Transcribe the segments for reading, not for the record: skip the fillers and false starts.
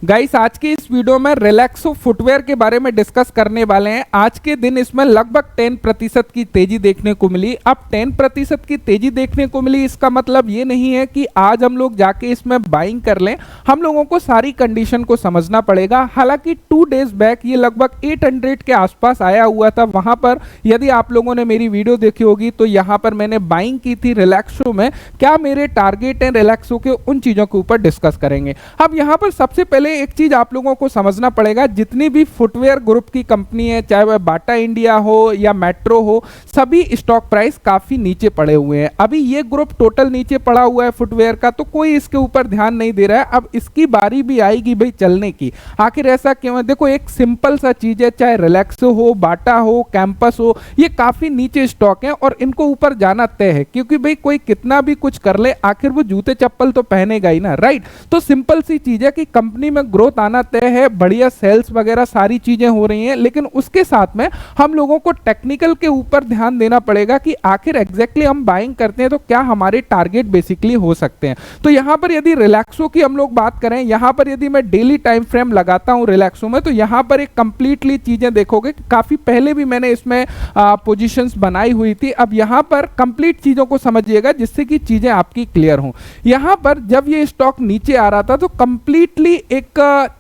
Guys आज की इस वीडियो में रिलैक्सो फुटवेयर के बारे में डिस्कस करने वाले हैं। आज के दिन इसमें लगभग 10% की तेजी देखने को मिली। अब 10% की तेजी देखने को मिली इसका मतलब ये नहीं है कि आज हम लोग जाके इसमें बाइंग कर लें। हम लोगों को सारी कंडीशन को समझना पड़ेगा। हालांकि 2 डेज बैक ये लगभग 800 के आसपास आया हुआ था। वहां पर यदि आप लोगों ने मेरी वीडियो देखी होगी तो यहां पर मैंने बाइंग की थी रिलैक्सो में। क्या मेरे टारगेट हैं रिलैक्सो के, उन चीजों के ऊपर डिस्कस करेंगे। अब यहां पर सबसे पहले एक चीज आप लोगों को समझना पड़ेगा, जितनी भी फुटवेयर ग्रुप की कंपनी है, चाहे वह बाटा इंडिया हो या मेट्रो हो, सभी स्टॉक प्राइस काफी नीचे पड़े हुए हैं। अभी ये ग्रुप टोटल नीचे पड़ा हुआ है फुटवेयर का, तो कोई इसके ऊपर ध्यान नहीं दे रहा है। अब इसकी बारी भी आएगी भाई चलने की। आखिर ऐसा क्यों है? देखो एक सिंपल सा चीज है, चाहे रिलैक्सो हो, बाटा हो, कैंपस हो, ये काफी नीचे स्टॉक है और इनको ऊपर जाना तय है। क्योंकि भाई कोई कितना भी कुछ कर ले, आखिर वो जूते चप्पल तो पहनेगा ही ना, राइट। तो सिंपल सी चीज है कि कंपनी में ग्रोथ आना तय है, बढ़िया सेल्स वगैरह सारी चीजें हो रही हैं, लेकिन उसके साथ में हम लोगों को टेक्निकल के ऊपर ध्यान देना पड़ेगा कि आखिर एग्जैक्टली हम बाइंग करते हैं तो क्या हमारे टारगेट बेसिकली हो सकते हैं। तो यहां पर यदि रिलैक्सो की हम लोग बात करें, यहां पर यदि मैं डेली टाइम फ्रेम लगाता हूं रिलैक्सो में, तो यहां पर एक कंप्लीटली चीजें देखोगे। काफी पहले भी मैंने इसमें पोजीशंस बनाई हुई थी। अब यहां पर कंप्लीट चीजों को समझिएगा जिससे कि चीजें आपकी क्लियर हों। यहां पर जब ये स्टॉक नीचे आ रहा था तो कंप्लीटली एक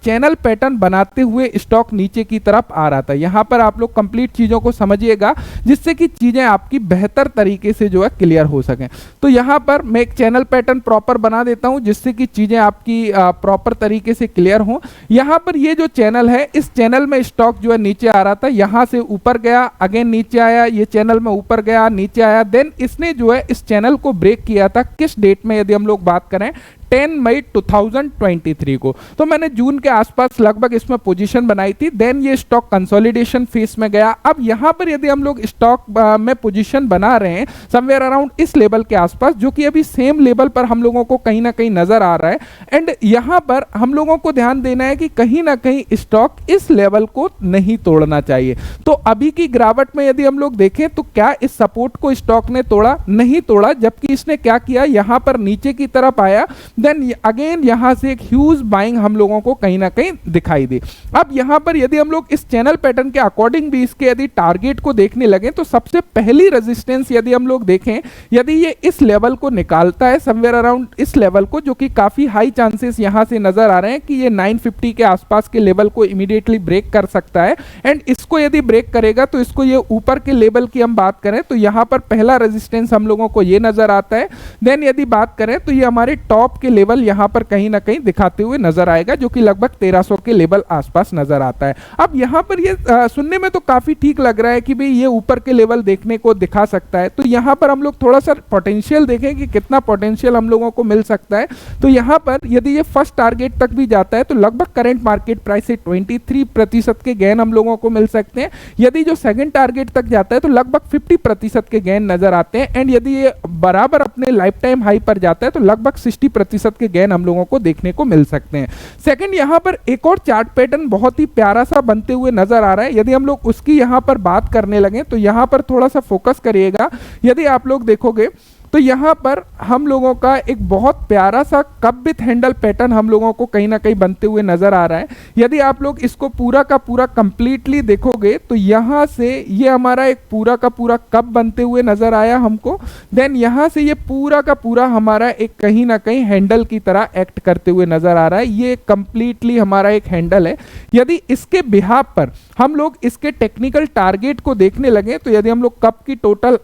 चैनल पैटर्न बनाते हुए स्टॉक नीचे की तरफ आ रहा था। यहां पर आप लोग कंप्लीट चीजों को समझिएगा जिससे कि चीजें आपकी बेहतर तरीके से जो है क्लियर हो सकें। तो यहां पर मैं एक चैनल पैटर्न प्रॉपर बना देता हूं जिससे कि चीजें आपकी प्रॉपर तरीके से क्लियर हों। यहां पर ये जो चैनल है, इस चैनल में स्टॉक जो है नीचे आ रहा था, यहां से ऊपर गया, अगेन नीचे आया, ये चैनल में ऊपर गया, नीचे आया, देन इसने जो है इस चैनल को ब्रेक किया था। किस डेट में यदि हम लोग बात करें, 10 मई 2023 को। तो मैंने जून के आसपास लगभग इसमें पोजीशन बनाई थी। देन ये स्टॉक कंसोलिडेशन फेज में गया। अब यहां पर यदि हम लोग स्टॉक में पोजीशन बना रहे हैं समवेयर अराउंड इस लेवल के आसपास, जो कि अभी सेम लेवल पर हम लोगों को कहीं ना कहीं नजर आ रहा है। एंड यहां पर हम लोगों को ध्यान देना है कि कहीं ना कहीं स्टॉक इस लेवल को नहीं तोड़ना चाहिए। तो अभी की गिरावट में यदि हम लोग देखें तो क्या इस सपोर्ट को स्टॉक ने तोड़ा? नहीं तोड़ा। जबकि इसने क्या किया, यहां पर नीचे की तरफ आया, देन अगेन यहां से एक ह्यूज बाइंग हम लोगों को कहीं ना कहीं दिखाई दी। अब यहां पर यदि हम लोग इस चैनल पैटर्न के अकॉर्डिंग भी इसके यदि टारगेट को देखने लगे तो सबसे पहली रेजिस्टेंस यदि हम लोग देखें, यदि ये इस लेवल को निकालता है समवेयर अराउंड इस लेवल को, जो कि काफी हाई चांसेस यहां से नजर आ रहे हैं कि ये 950 के आसपास के लेवल को इमीडिएटली ब्रेक कर सकता है। एंड इसको यदि ब्रेक करेगा तो इसको ये ऊपर के लेवल की हम बात करें तो यहां पर पहला रेजिस्टेंस हम लोगों को ये नजर आता है। देन यदि बात करें तो ये हमारे टॉप के लेवल यहां पर कहीं ना कहीं दिखाते हुए नजर आएगा, जो कि लगभग 1300 के लेवल आसपास नजर आता है। अब यहां पर ये सुनने में तो काफी ठीक लग रहा है कि भाई ये ऊपर के लेवल देखने को दिखा सकता है। तो यहां पर हम लोग थोड़ा सा पोटेंशियल देखें कि कितना पोटेंशियल हम लोगों को मिल सकता है। तो यहां पर यदि ये फर्स्ट टारगेट तक भी जाता है तो लगभग करंट मार्केट प्राइस से 23% के गेन हम लोगों को मिल सकते हैं। यदि जो सेकंड टारगेट तक जाता है तो लगभग 50% के गेन नजर आते हैं। एंड यदि ये बराबर अपने लाइफ टाइम हाई पर जाता है तो लगभग 60% के गेन हम लोगों को देखने को मिल सकते हैं। सेकंड, यहां पर एक और चार्ट पैटर्न बहुत ही प्यारा सा बनते हुए नजर आ रहा है। यदि हम लोग उसकी यहां पर बात करने लगे तो यहां पर थोड़ा सा फोकस करिएगा। यदि आप लोग देखोगे तो यहां पर हम लोगों का एक बहुत प्यारा सा कप विथ हैंडल पैटर्न हम लोगों को कहीं ना कहीं बनते हुए नजर आ रहा है। यदि आप लोग इसको पूरा का पूरा कंप्लीटली देखोगे तो यहां से ये हमारा एक पूरा का पूरा कप बनते हुए नजर आया हमको। देन यहां से ये पूरा का पूरा हमारा एक कहीं ना कहीं हैंडल की तरह एक्ट करते हुए नजर आ रहा है। ये कंप्लीटली हमारा एक हैंडल है। यदि इसके बिहाफ पर हम लोग इसके टेक्निकल टारगेट को देखने लगे तो यदि हम लोग कप की टोटल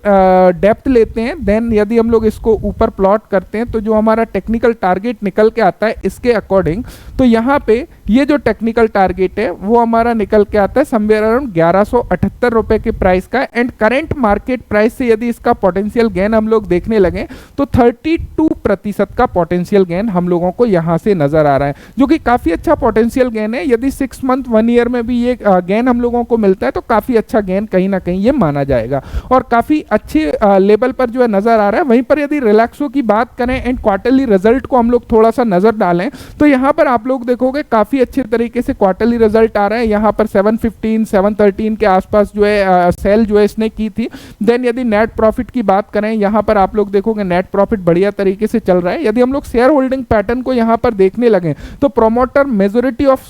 डेप्थ लेते हैं, देन यदि हम लोग इसको ऊपर प्लॉट करते हैं तो जो हमारा टेक्निकल टारगेट निकल के आता है इसके अकॉर्डिंग, तो यहाँ पे ये जो टेक्निकल टारगेट है वो हमारा निकल के आता है समवेयर अराउंड 1178 रुपए के प्राइस का। एंड करंट मार्केट प्राइस से यदि इसका पोटेंशियल गेन हम लोग देखने लगे तो 32% का पोटेंशियल गेन हम लोगों को यहाँ से नजर आ रहा है, जो कि काफी अच्छा पोटेंशियल गेन है। यदि 6 मंथ 1 ईयर में भी ये गेन हम लोगों को मिलता है तो काफी अच्छा गेन कहीं ना कहीं ये माना जाएगा और काफी अच्छे लेवल पर जो है नजर आ रहा है। वहीं पर यदि रिलैक्सो की बात करें एंड क्वार्टरली रिजल्ट को हम लोग थोड़ा सा नजर डालें तो यहां पर आप लोग देखोगे काफी काफी अच्छे तरीके से क्वार्टरली रिजल्ट आ रहा है। यहाँ पर 715 713 के आसपास जो है सेल जो है इसने की थी। देन यदि नेट प्रॉफिट की बात करें, यहाँ पर आप लोग देखोगे नेट प्रॉफिट बढ़िया तरीके से चल रहा है। यदि हम लोग शेयर होल्डिंग पैटर्न को यहाँ पर देखने लगे तो प्रोमोटर मेजोरिटी ऑफ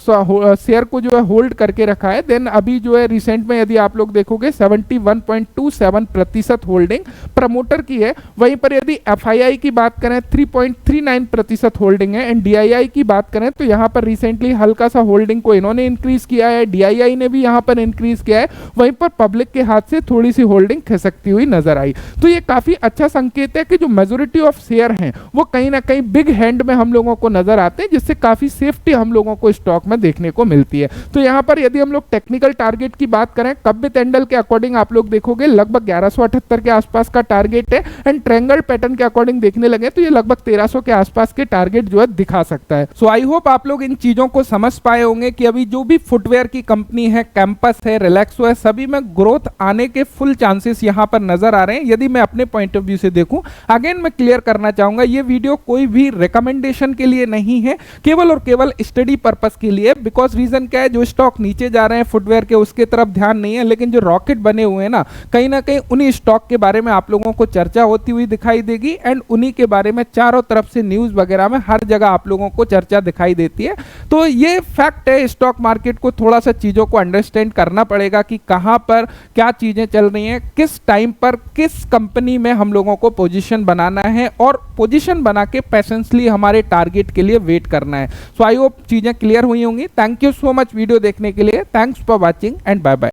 शेयर को जो है होल्ड करके रखा है। देन अभी जो है रिसेंट में यदि आप लोग देखोगे 71.27% होल्डिंग प्रमोटर की है। वहीं पर यदि एफआईआई की बात करें 3.39% होल्डिंग है। एंड डीआईआई की बात करें तो यहाँ पर रिसेंटली हल्का सा होल्डिंग को इन्होंने इंक्रीज किया है, डीआईआई ने भी यहाँ पर इंक्रीज किया है। वहीं पर पब्लिक के हाथ से थोड़ी सी होल्डिंग खिसकती हुई नजर आई। तो ये काफी अच्छा संकेत है कि जो मेजोरिटी ऑफ शेयर हैं वो कहीं ना कहीं बिग हैंड में हम लोगों को नजर आते हैं, जिससे काफी सेफ्टी हम लोगों को स्टॉक में देखने को मिलती है। तो यहाँ पर यदि हम लोग टेक्निकल टारगेट की बात करें, कब्बे तेंडल के अकॉर्डिंग आप लोग देखोगे लगभग 1178 के आसपास का टारगेट है। एंड ट्रायंगल पैटर्न के अकॉर्डिंग देखने लगे तो ये लगभग 1300 के आसपास के टारगेट जो है दिखा सकता है। सो आई होप आप लोग इन चीजों को समझ पाए होंगे कि अभी जो भी फुटवेयर की कंपनी है, कैंपस है, रिलैक्सो है, सभी में ग्रोथ आने के फुल चांसेस यहाँ पर नजर आ रहे हैं। यदि मैं अपने पॉइंट ऑफ व्यू से देखूं, अगेन मैं क्लियर करना चाहूंगा ये वीडियो कोई भी रिकमेंडेशन के लिए नहीं है, केवल और केवल स्टडी पर्पस के लिए। बिकॉज रीजन क्या है, जो स्टॉक नीचे जा रहे हैं फुटवेयर के उसके तरफ ध्यान नहीं है, लेकिन जो रॉकेट बने हुए हैं ना कहीं उन्हीं स्टॉक के बारे में आप लोगों को चर्चा होती हुई दिखाई देगी। एंड उन्हीं के बारे में चारों तरफ से न्यूज वगैरह में हर जगह आप लोगों को चर्चा दिखाई देती है। तो ये फैक्ट है, स्टॉक मार्केट को थोड़ा सा चीजों को अंडरस्टैंड करना पड़ेगा कि कहां पर क्या चीजें चल रही हैं, किस टाइम पर किस कंपनी में हम लोगों को पोजीशन बनाना है और पोजीशन बना के पेशेंसली हमारे टारगेट के लिए वेट करना है। सो आई होप चीजें क्लियर हुई होंगी। Thank you so much video देखने के लिए। Thanks for watching and bye bye.